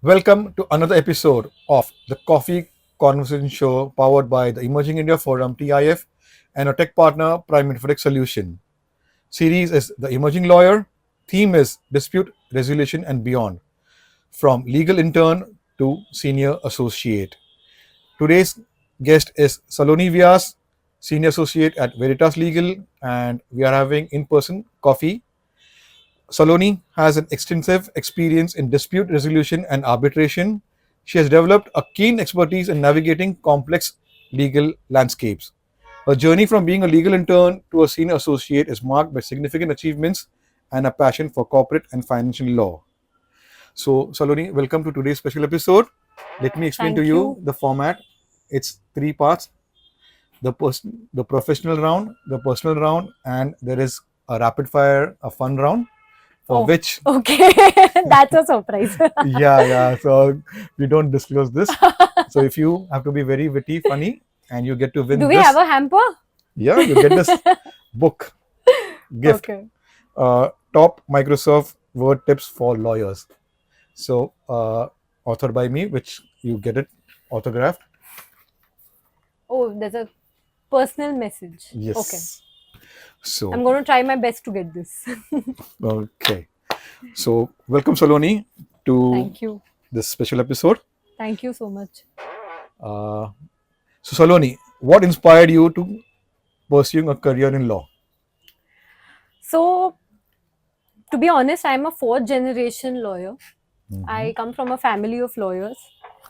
Welcome to another episode of the Coffee Conversation Show powered by the Emerging India Forum TIF and our tech partner Prime Infotech Solution. Series is The Emerging Lawyer, theme is Dispute Resolution and Beyond, from legal intern to senior associate. Today's guest is Saloni Vyas, senior associate at Veritas Legal, and we are having in-person coffee. Saloni has an extensive experience in dispute resolution and arbitration. She has developed a keen expertise in navigating complex legal landscapes. Her journey from being a legal intern to a senior associate is marked by significant achievements and a passion for corporate and financial law. So, Saloni, welcome to today's special episode. Let me explain to Thank you you. the format. It's three parts: the professional round, the personal round, and there is a rapid fire, a fun round for Oh, which okay. That's a surprise. yeah. So we don't disclose this. So if you have to be very witty, funny, and you get to Do win we have this, a hamper? yeah, you get this book gift. Okay. Top Microsoft Word tips for lawyers. So authored by me, which you get it autographed. Oh, there's a personal message. Okay. Yes. I'm So going to try my best to get this. okay. So welcome Saloni to Thank you. this special episode. Thank you so much. Uh, so Saloni, what inspired you to pursuing a career in law? So, to be honest, I'm a fourth generation lawyer. Mhm. I come from a family of lawyers.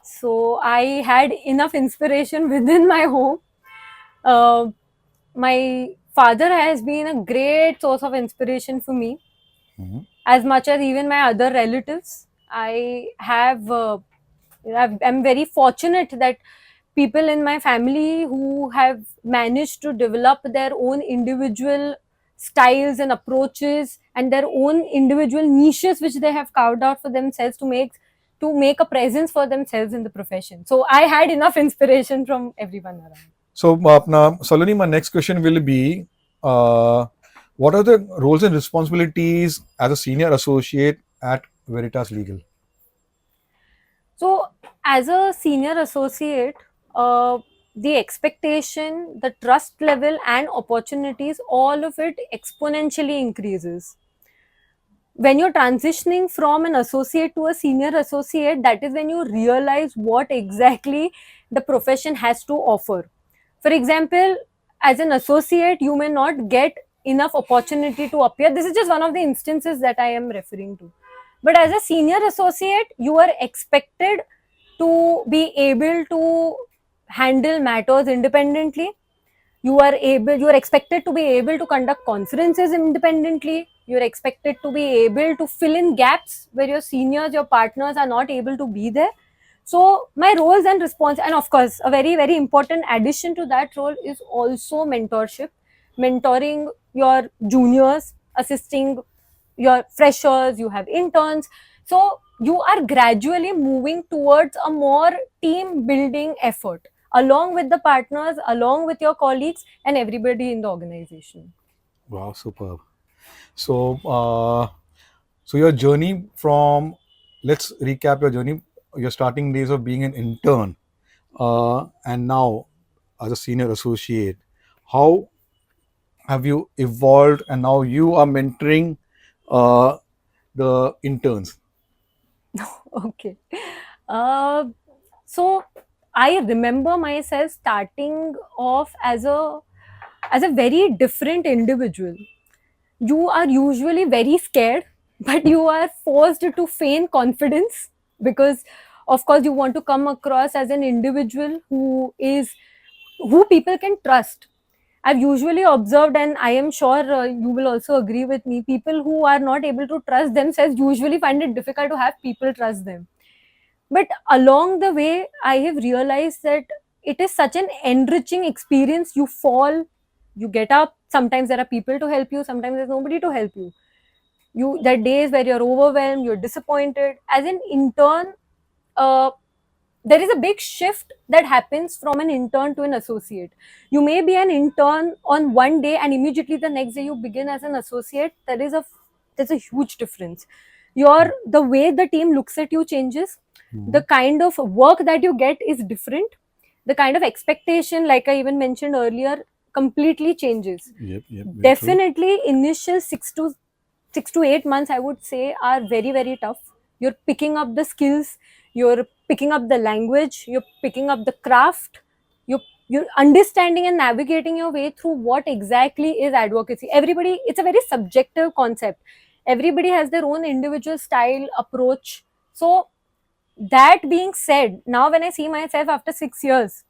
So, I had enough inspiration within my home. Uh, my father has been a great source of inspiration for me, Mhm. as much as even my other relatives. I'm very fortunate that people in my family who have managed to develop their own individual styles and approaches and their own individual niches which they have carved out for themselves to make a presence for themselves in the profession. So I had enough inspiration from everyone around. So, Saloni, my next question will be, uh, what are the roles and responsibilities as a senior associate at Veritas Legal? So, as a senior associate, uh, the expectation, the trust level, and opportunities, all of it exponentially increases. When you're transitioning from an associate to a senior associate, that is when you realize what exactly the profession has to offer. For example, as an associate, you may not get enough opportunity to appear. This is just one of the instances that I am referring to. But as a senior associate, you are expected to be able to handle matters independently. You are expected to be able to conduct conferences independently. You're expected to be able to fill in gaps where your seniors, your partners are not able to be there. So my roles and response, and of course a very very important addition to that role is also mentorship, mentoring your juniors, assisting your freshers, you have interns. So you are gradually moving towards a more team building effort along with the partners, along with your colleagues, and everybody in the organization. Wow, superb. So, so your journey from, let's recap your journey, your starting days of being an intern, and now as a senior associate. How have you evolved, and now you are mentoring uh, the interns? Okay. Uh, so I remember myself starting off as a very different individual. You are usually very scared, but you are forced to feign confidence because, of course, you want to come across as an individual who people can trust. I've usually observed, and I am sure you will also agree with me, people who are not able to trust themselves usually find it difficult to have people trust them. But along the way, I have realized that it is such an enriching experience. You fall, you get up. Sometimes there are people to help you, sometimes there's nobody to help you. There are days where you're overwhelmed, you're disappointed. As an intern, uh, there is a big shift that happens from an intern to an associate. You may be an intern on one day and immediately the next day you begin as an associate. There's a huge difference. The way the team looks at you changes. The kind of work that you get is different. The kind of expectation, like I even mentioned earlier, completely changes. Yep, yep, very true. Definitely, initial 6 to 8 months, I would say, are very, very tough. You're picking up the skills, you're picking up the language, you're picking up the craft, you're understanding and navigating your way through what exactly is advocacy. Everybody, it's a very subjective concept. Everybody has their own individual style, approach. So, that being said, now when I see myself after 6 years,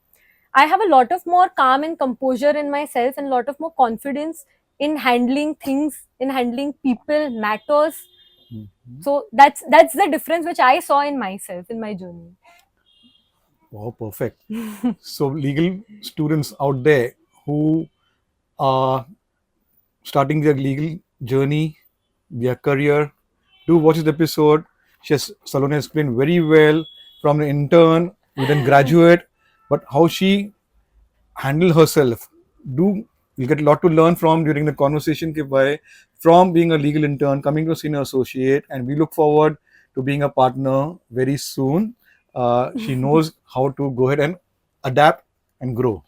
I have a lot of more calm and composure in myself and a lot of more confidence in handling things, in handling people, matters. So that's the difference which I saw in myself in my journey. Wow, perfect. So, legal students out there who are starting their legal journey, their career, do watch this episode. Saloni explained very well from an intern, then graduate, but how she handle herself. Do you get a lot to learn from during the conversation ke bhai, from being a legal intern, coming to a senior associate, and we look forward to being a partner very soon. She knows how to go ahead and adapt and grow.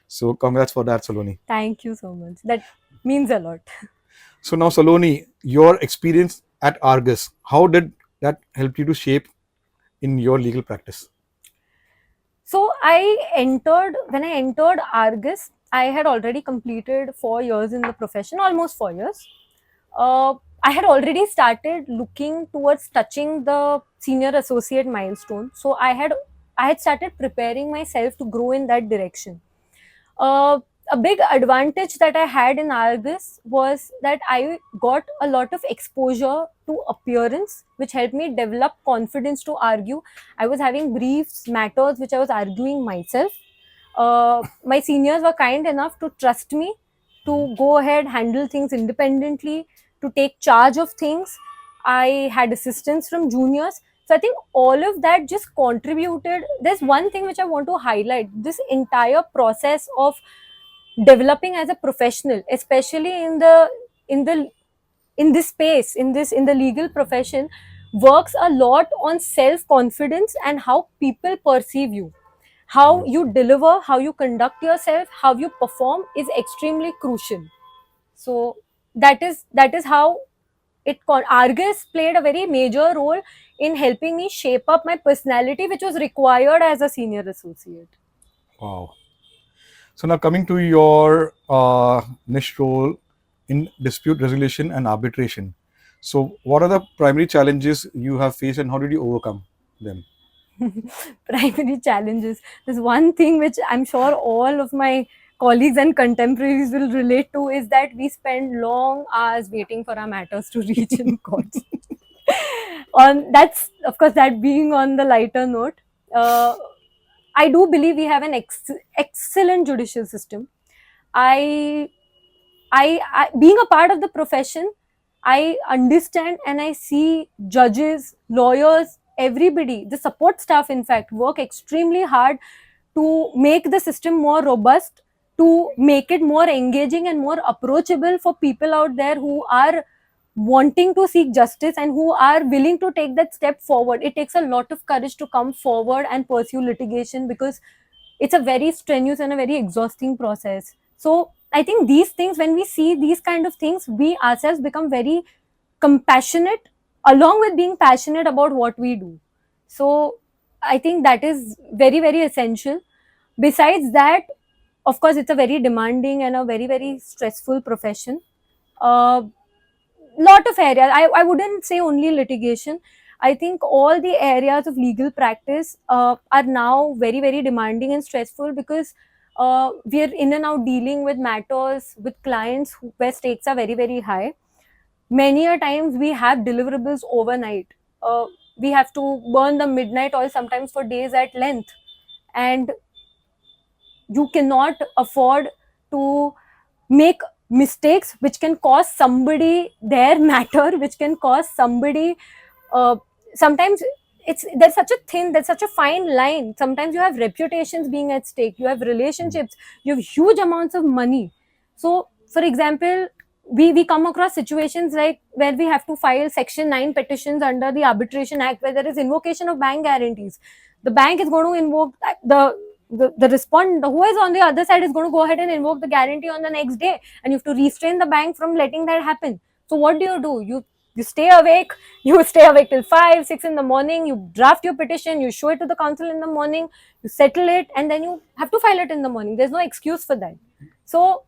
So congrats for that, Saloni. Thank you so much. That means a lot. So now, Saloni, your experience at Argus, how did that help you to shape in your legal practice? So when I entered Argus, I had already completed 4 years in the profession, almost 4 years. I had already started looking towards touching the senior associate milestone. So I had started preparing myself to grow in that direction. Uh, a big advantage that I had in Argus was that I got a lot of exposure to appearance, which helped me develop confidence to argue. I was having briefs, matters which I was arguing myself. My seniors were kind enough to trust me to go ahead, handle things independently, to take charge of things. I had assistance from juniors. So I think all of that just contributed. There's one thing which I want to highlight. This entire process of developing as a professional, especially in the in this space, in the legal profession, works a lot on self confidence and how people perceive you. How you deliver, how you conduct yourself, how you perform is extremely crucial. So that is how Argus played a very major role in helping me shape up my personality, which was required as a senior associate. Wow. So now coming to your niche role in dispute resolution and arbitration. So what are the primary challenges you have faced and how did you overcome them? Primary challenges. There's one thing which I'm sure all of my colleagues and contemporaries will relate to is that we spend long hours waiting for our matters to reach in courts. On that's of course that being on the lighter note. I do believe we have an excellent judicial system. I, being a part of the profession, I understand and I see judges, lawyers, everybody, the support staff, in fact, work extremely hard to make the system more robust, to make it more engaging and more approachable for people out there who are wanting to seek justice and who are willing to take that step forward. It takes a lot of courage to come forward and pursue litigation because it's a very strenuous and a very exhausting process. So I think these things, when we see these kind of things, we ourselves become very compassionate along with being passionate about what we do. So I think that is very, very essential. Besides that, of course, it's a very demanding and a very, very stressful profession. Lot of areas. I wouldn't say only litigation. I think all the areas of legal practice are now very, very demanding and stressful because we are in and out dealing with matters with clients where stakes are very, very high. Many a times we have deliverables overnight. We have to burn the midnight oil sometimes for days at length. And you cannot afford to make mistakes which can cost somebody their matter, which can cost somebody sometimes there's such a fine line. Sometimes you have reputations being at stake, you have relationships, you have huge amounts of money. So for example, we come across situations like where we have to file section 9 petitions under the arbitration act, where there is invocation of bank guarantees. The bank is going to invoke the respondent who is on the other side is going to go ahead and invoke the guarantee on the next day, and you have to restrain the bank from letting that happen. So what do? You stay awake, you stay awake till 5 6 in the morning, you draft your petition, you show it to the council in the morning, you settle it, and then you have to file it in the morning. There's no excuse for that. So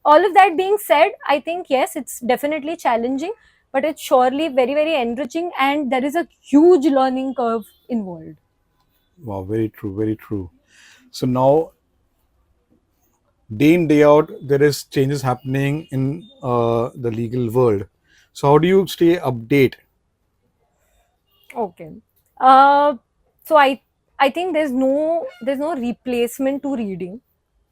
all of that being said, I think yes, it's definitely challenging, but it's surely very, very enriching, and there is a huge learning curve involved. Wow, very true, very true. So now, day in day out, there is changes happening in the legal world. So how do you stay update? Okay. Uh, so I think there's no replacement to reading.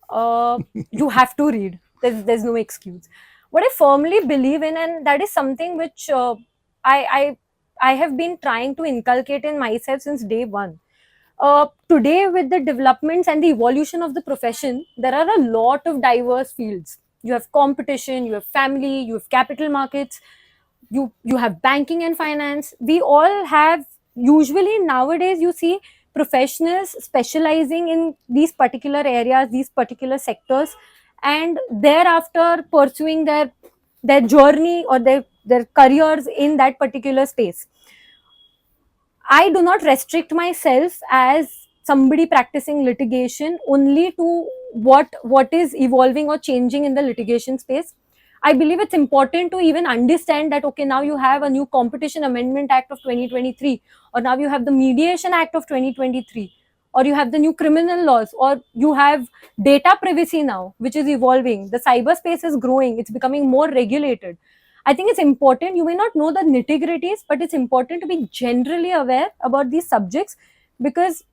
You have to read. There's no excuse. What I firmly believe in, and that is something which I I have been trying to inculcate in myself since day one. Today, with the developments and the evolution of the profession, there are a lot of diverse fields. You have competition, you have family, you have capital markets, you have banking and finance. We all have, usually nowadays you see professionals specializing in these particular areas, these particular sectors, and thereafter pursuing their journey or their careers in that particular space. I do not restrict myself as somebody practicing litigation only to what is evolving or changing in the litigation space. I believe it's important to even understand that okay, now you have a new Competition Amendment Act of 2023, or now you have the Mediation Act of 2023, or you have the new criminal laws, or you have data privacy now, which is evolving. The cyberspace is growing, it's becoming more regulated. I think it's important. You may not know the nitty gritties, but it's important to be generally aware about these subjects, because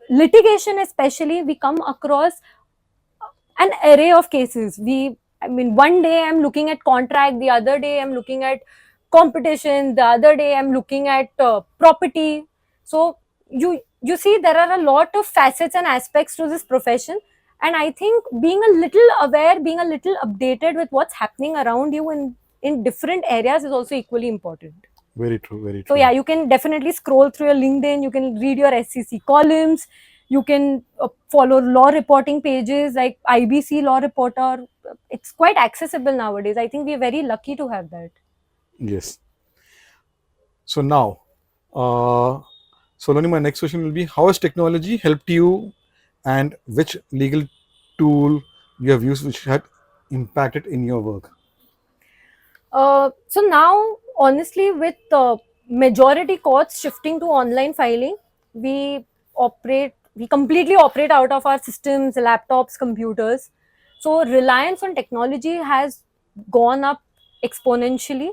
litigation, especially, we come across an array of cases. I mean, one day I'm looking at contract, the other day I'm looking at competition, the other day I'm looking at property. So you see, there are a lot of facets and aspects to this profession, and I think being a little aware, being a little updated with what's happening around you in different areas is also equally important. Very true, very So true. yeah, you can definitely scroll through your LinkedIn, you can read your SEC columns, you can follow law reporting pages like IBC Law Reporter. It's quite accessible nowadays. I think we're very lucky to have that. Yes. So now, Soloni, my next question will be: how has technology helped you, and which legal tool you have used which had impacted in your work? So now, honestly, with majority courts shifting to online filing, we completely operate out of our systems, laptops, computers. So reliance on technology has gone up exponentially.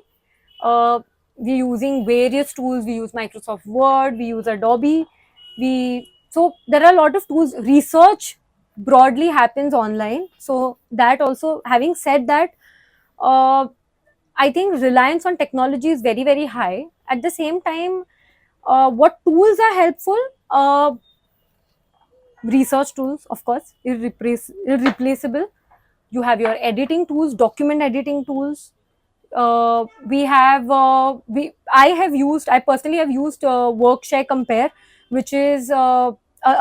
Uh, we're using various tools. We use Microsoft Word, we use Adobe. So there are a lot of tools. Research broadly happens online. So that also, having said that, uh, I think reliance on technology is very, very high. At the same time, what tools are helpful? Research tools, of course, irreplaceable. You have your editing tools, document editing tools. I personally have used Workshare Compare, which is a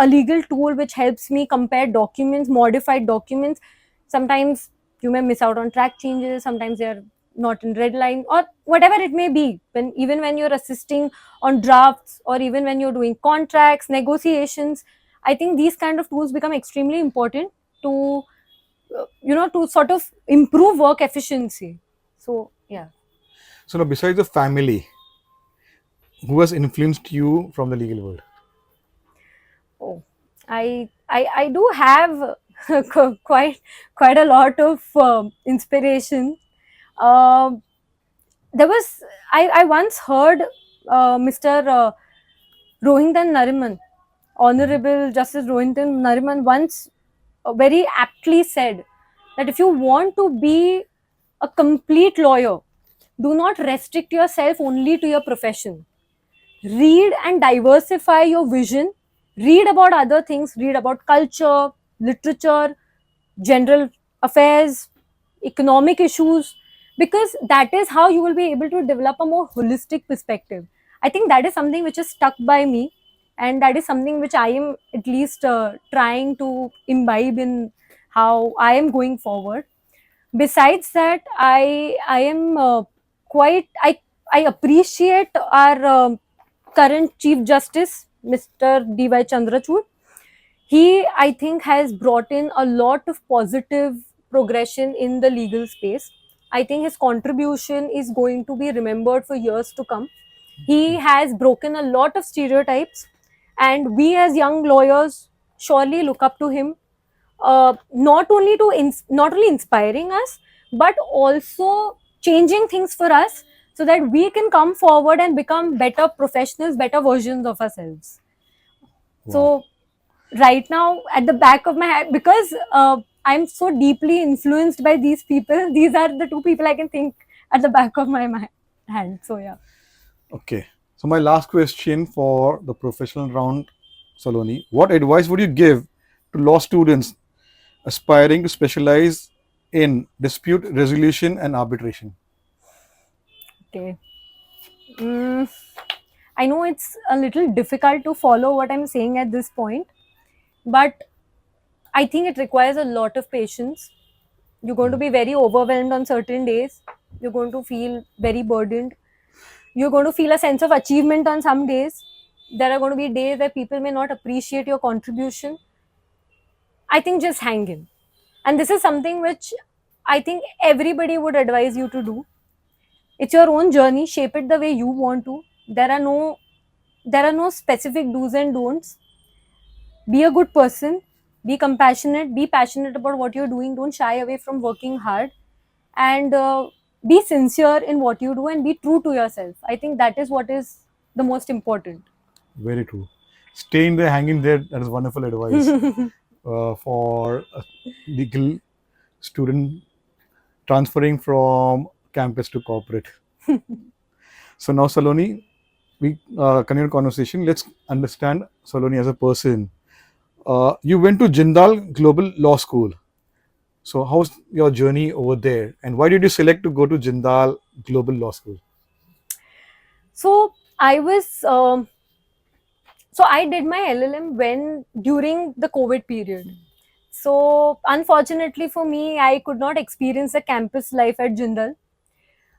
legal tool which helps me compare documents, modified documents. Sometimes you may miss out on track changes, sometimes they are not in red line, or whatever it may be. Even when you're assisting on drafts, or even when you're doing contracts, negotiations, I think these kind of tools become extremely important to to sort of improve work efficiency. So yeah. So now, besides the family, who has influenced you from the legal world? Oh, I do have quite a lot of inspiration. Um there was I once heard Mr. Rohington Nariman, Honorable Justice Rohington Nariman, once very aptly said that if you want to be a complete lawyer, do not restrict yourself only to your profession. Read and diversify your vision. Read about other things, read about culture, literature, general affairs, economic issues, because that is how you will be able to develop a more holistic perspective. I think that is something which is stuck by me, and that is something which I am at least trying to imbibe in how I am going forward. Besides that, I am quite I appreciate our current Chief Justice, Mr. D.Y. Chandrachud. He, I think, has brought in a lot of positive progression in the legal space. I think his contribution is going to be remembered for years to come. He has broken a lot of stereotypes, and we as young lawyers surely look up to him, not only inspiring us, but also changing things for us, so that we can come forward and become better professionals, better versions of ourselves. Wow. So right now, at the back of my head, because I'm so deeply influenced by these people, these are the two people I can think at the back of my hand. So yeah. Okay. So my last question for the professional round, Saloni, what advice would you give to law students aspiring to specialize in dispute resolution and arbitration? Okay. Mm, I know it's a little difficult to follow what I'm saying at this point, but I think it requires a lot of patience. You're going to be very overwhelmed on certain days. You're going to feel very burdened. You're going to feel a sense of achievement on some days. There are going to be days where people may not appreciate your contribution. I think just hang in. And this is something which I think everybody would advise you to do. It's your own journey, shape it the way you want to. There are no specific do's and don'ts. Be a good person, be compassionate, be passionate about what you're doing, don't shy away from working hard, and be sincere in what you do and be true to yourself. I think that is what is the most important. Very true. Stay in there, hang in there. That is wonderful advice for a legal student transferring from campus to corporate. So now, Saloni, we continue conversation. Let's understand Saloni as a person. You went to Jindal Global Law School. So how's your journey over there, and why did you select to go to Jindal Global Law School? So I was so I did my LLM when during the COVID period. So unfortunately for me, I could not experience the campus life at Jindal.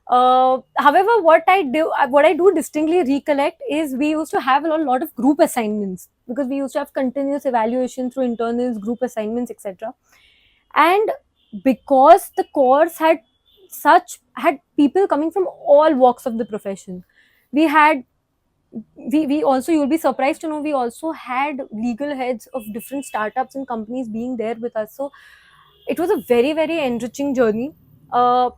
However, what I do distinctly recollect is we used to have a lot of group assignments, because we used to have continuous evaluation through internals, group assignments, etc. And because the course had people coming from all walks of the profession, we had we also, you'll be surprised to know, we also had legal heads of different startups and companies being there with us. So it was a very, very enriching journey. A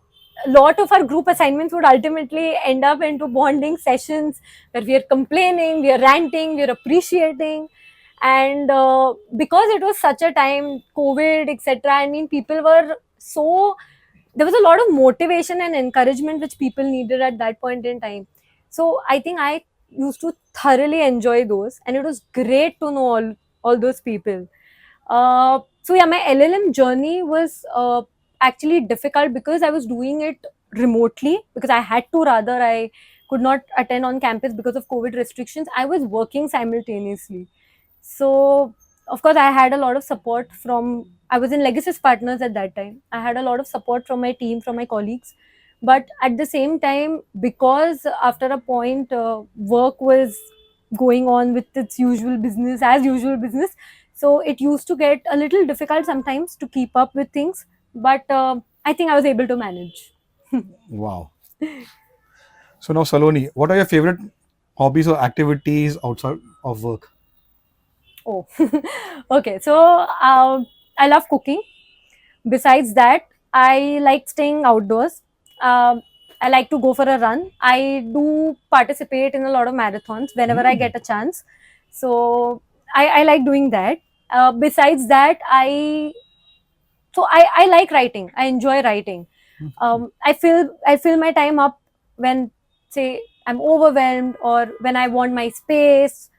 lot of our group assignments would ultimately end up into bonding sessions where we are complaining, we are ranting, we are appreciating. And because it was such a time, COVID, etc., I mean, people were so, there was a lot of motivation and encouragement which people needed at that point in time. So I think I used to thoroughly enjoy those, and it was great to know all those people. So yeah, my LLM journey was actually difficult because I was doing it remotely, because I had to, rather I could not attend on campus because of COVID restrictions. I was working simultaneously. So of course I had a lot of support from, I was in Legacy Partners at that time. I had a lot of support from my team, from my colleagues. But at the same time, because after a point work was going on with its usual business, as usual business, so it used to get a little difficult sometimes to keep up with things. But I think I was able to manage. Wow. So now, Saloni, what are your favorite hobbies or activities outside of work? Oh, okay. So I love cooking. Besides that, I like staying outdoors. I like to go for a run. I do participate in a lot of marathons whenever I get a chance. So I like doing that. Besides that, I like writing. I enjoy writing. I fill my time up when, say, I'm overwhelmed, or when I want my space.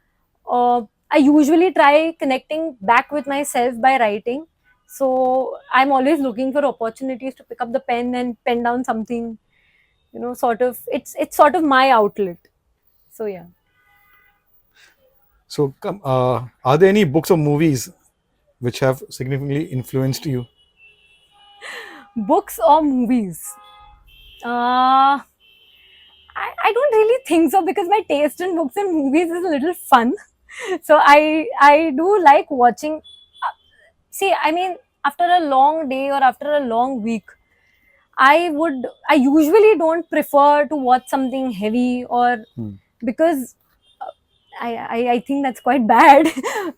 I usually try connecting back with myself by writing. So I'm always looking for opportunities to pick up the pen and pen down something, sort of, it's sort of my outlet. So yeah. So, are there any books or movies which have significantly influenced you? Books or movies? Uh, I don't really think so, because my taste in books and movies is a little fun. So I do like watching. See, I mean, after a long day or after a long week, I usually don't prefer to watch something heavy, or Hmm. because I think that's quite bad.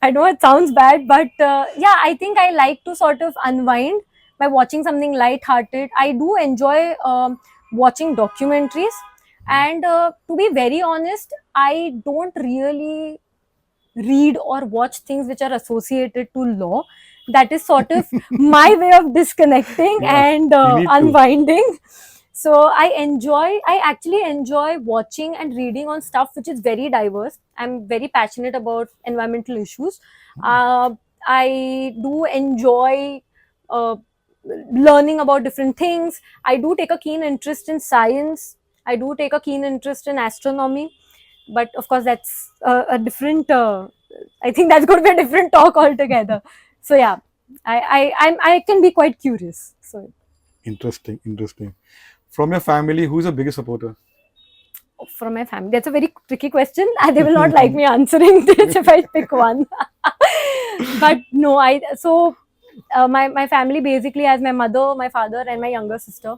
I know it sounds bad, but yeah, I think I like to sort of unwind by watching something light-hearted. I do enjoy watching documentaries, and to be very honest, I don't really read or watch things which are associated to law. That is sort of my way of disconnecting Yeah, and you need to. unwinding. So I actually enjoy watching and reading on stuff which is very diverse. I'm very passionate about environmental issues. uh, I do enjoy uh, learning about different things. I do take a keen interest in science. I do take a keen interest in astronomy, but of course that's a different I think that's going to be a different talk altogether. So yeah, I can be quite curious. So Interesting, interesting. From your family, who's the biggest supporter? from my family, that's a very tricky question. They will not like me answering this if I pick one. But no, I so my family basically has my mother, my father, and my younger sister.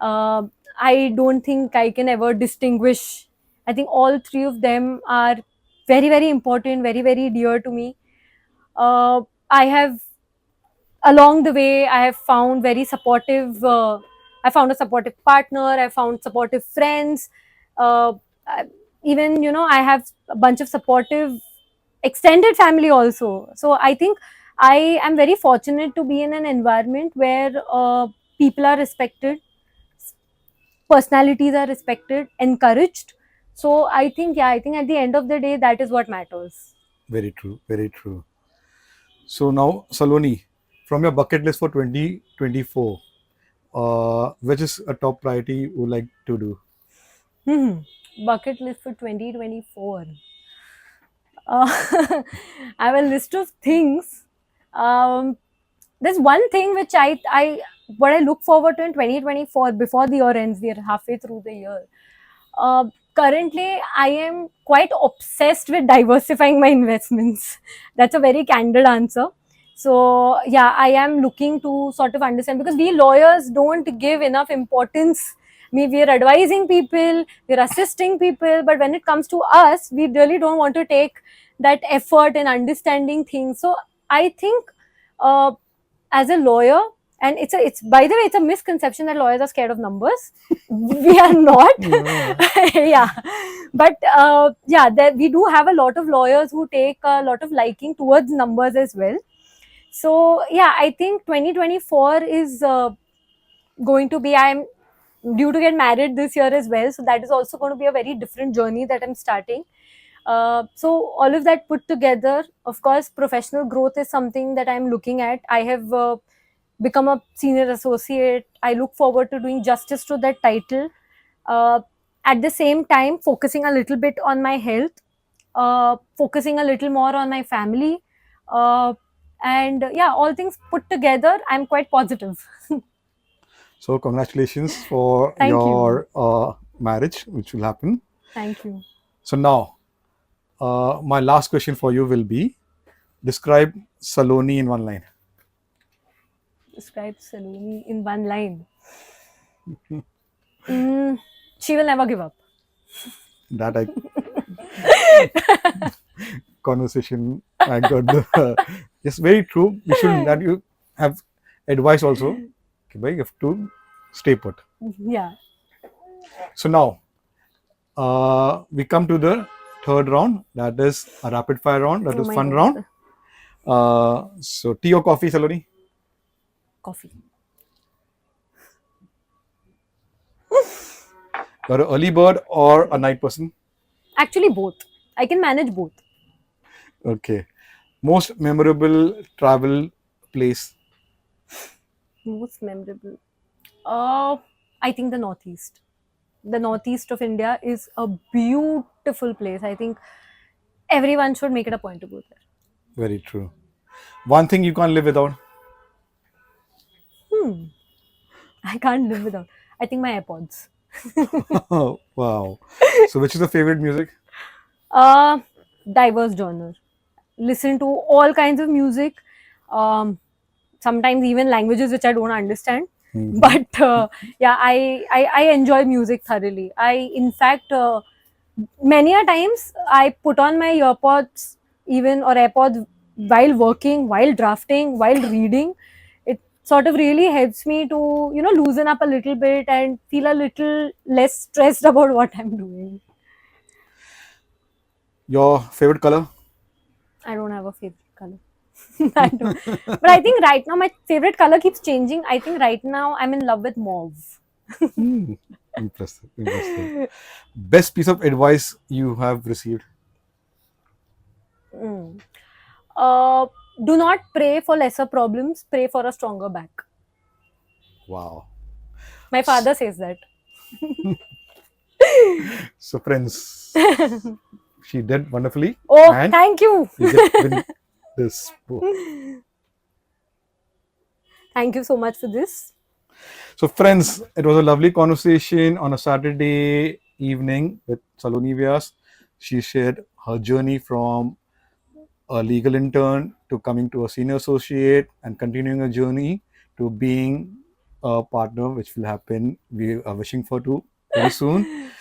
uh, I don't think I can ever distinguish. I think all three of them are very, very important, very, very dear to me. I have, along the way, I have found very supportive. I found a supportive partner. I found supportive friends. Uh, I- Even I have a bunch of supportive extended family also. So I think I am very fortunate to be in an environment where people are respected, personalities are respected, encouraged. So I think, yeah, I think at the end of the day, that is what matters. Very true, very true. So now, Saloni, from your bucket list for 2024, which is a top priority you would like to do? Hmm. Bucket list for 2024. I have a list of things. Um, there's one thing which what I look forward to in 2024 before the year ends. We are halfway through the year. Currently, I am quite obsessed with diversifying my investments. That's a very candid answer. So, yeah, I am looking to sort of understand, because we lawyers don't give enough importance. We are advising people, we're assisting people, but when it comes to us, we really don't want to take that effort in understanding things. So, I think uh, as a lawyer, and it's by the way, it's a misconception that lawyers are scared of numbers. We are not. Yeah. Yeah, but yeah, we do have a lot of lawyers who take a lot of liking towards numbers as well. So yeah, I think 2024 is going to be, I'm due to get married this year as well, so that is also going to be a very different journey that I'm starting. So all of that put together, of course, professional growth is something that I'm looking at. I have become a senior associate. I look forward to doing justice to that title. Uh, at the same time, focusing a little bit on my health, focusing a little more on my family. Uh, and yeah, all things put together, I'm quite positive. So congratulations for Thank you. your marriage, which will happen. Thank you. So now, my last question for you will be: describe Saloni in one line. Describe Saloni in one line. Mm, she will never give up. That I conversation I got the yes, very true. We should that you have advice also. Okay, bhai, you have to stay put. Yeah. So now we come to the third round. That is a rapid fire round. That Oh is my fun round. God. So tea or coffee, Saloni? Coffee. You're an early bird or a night person? Actually, both. I can manage both. Okay. Most memorable travel place? Most memorable. I think the Northeast. The Northeast of India is a beautiful place. I think everyone should make it a point to go there. Very true. One thing you can't live without. I can't live without. I think my AirPods. Oh, wow. So, which is the favorite music? Uh, Diverse genre. Listen to all kinds of music. Sometimes even languages which I don't understand. But yeah, I enjoy music thoroughly. In fact, many a times I put on my earpods even or AirPods while working, while drafting, while reading. It sort of really helps me to, loosen up a little bit and feel a little less stressed about what I'm doing. Your favorite color? I don't have a favorite color. I don't. But I think right now my favorite color keeps changing. I think right now I'm in love with mauve. Impressive. Impressive. Best piece of advice you have received? Mm. Uh, do not pray for lesser problems, pray for a stronger back. Wow. My father says that. So, friends, she did wonderfully. Oh, And thank you. you get win this book. Thank you so much for this. So, friends, it was a lovely conversation on a Saturday evening with Saloni Vyas. She shared her journey from a legal intern to coming to a senior associate and continuing a journey to being a partner, which will happen. We are wishing for to very soon.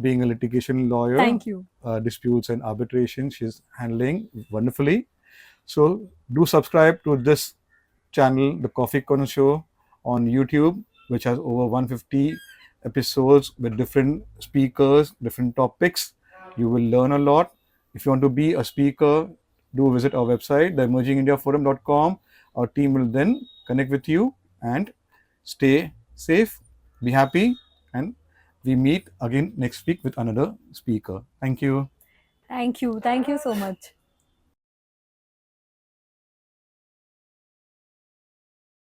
Being a litigation lawyer, Thank you. disputes and arbitration, she's handling wonderfully. So do subscribe to this channel, The Coffee Corner Show, on YouTube, which has over 150 episodes with different speakers, different topics. You will learn a lot. If you want to be a speaker, do visit our website, theemergingindiaforum.com. Our team will then connect with you and stay safe, be happy, and we meet again next week with another speaker. Thank you. Thank you. Thank you so much.